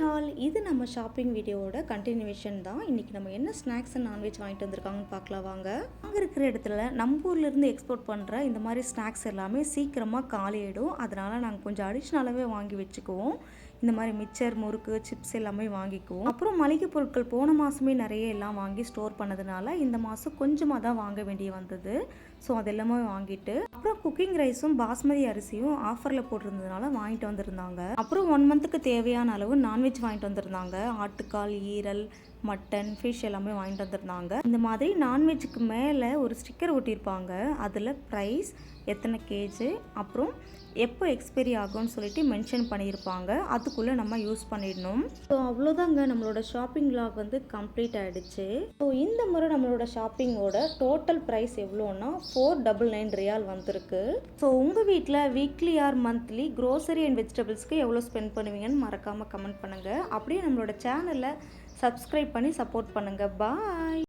Hall இது நம்ம shopping வீடியோவோட கண்டினியூவேஷன் தான். இன்றைக்கி நம்ம என்ன ஸ்நாக்ஸ் அண்ட் நான்வெஜ் வாங்கிட்டு வந்திருக்காங்கன்னு பார்க்கலாம் வாங்க. அங்கே இருக்கிற இடத்துல நம்ம ஊர்லேருந்து எக்ஸ்போர்ட் பண்ணுற இந்த மாதிரி ஸ்நாக்ஸ் எல்லாமே சீக்கிரமாக காலியாயிடும். அதனால் நாங்கள் கொஞ்சம் அடிஷ்னலாகவே வாங்கி வச்சுக்குவோம். இந்த மாதிரி மிச்சர், முறுக்கு, சிப்ஸ் எல்லாமே வாங்கிக்குவோம். அப்புறம் மளிகை பொருட்கள் போன மாதமே நிறைய எல்லாம் வாங்கி ஸ்டோர் பண்ணதுனால இந்த மாதம் கொஞ்சமாக தான் வாங்க வேண்டிய வந்தது. ஸோ அதெல்லாமே வாங்கிட்டு அப்புறம் குக்கிங் ரைஸும் பாஸ்மதி அரிசியும் ஆஃபரில் போட்டிருந்ததுனால வாங்கிட்டு வந்திருந்தாங்க. அப்புறம் 1 மந்த்துக்கு தேவையான அளவு நான்வெஜ் வாங்கிட்டு வந்திருந்தாங்க. ஆட்டுக்கால், ஈரல், மட்டன், ஃபிஷ் எல்லாமே வாங்கிட்டு வந்திருந்தாங்க. இந்த மாதிரி நான்வெஜ்ஜுக்கு மேலே ஒரு ஸ்டிக்கர் ஒட்டியிருப்பாங்க. அதில் ப்ரைஸ், எத்தனை கேஜி, அப்புறம் எப்போ எக்ஸ்பைரி ஆகும்னு சொல்லிட்டு மென்ஷன் பண்ணியிருப்பாங்க. அதுக்குள்ளே நம்ம யூஸ் பண்ணிடணும். ஸோ அவ்வளோதாங்க, நம்மளோட ஷாப்பிங் விலாக் வந்து கம்ப்ளீட் ஆகிடுச்சு. ஸோ இந்த முறை நம்மளோட ஷாப்பிங்கோட டோட்டல் ப்ரைஸ் எவ்வளோன்னா 499 ரியால் வந்திருக்கு. ஸோ உங்கள் வீட்டில் weekly or monthly grocery and வெஜிடபிள்ஸ்க்கு எவ்வளோ ஸ்பெண்ட் பண்ணுவீங்கன்னு மறக்காமல் கமெண்ட் பண்ணுங்கள். அப்படியே நம்மளோட சேனலை சப்ஸ்கிரைப் பண்ணி சப்போர்ட் பண்ணுங்கள். பாய்.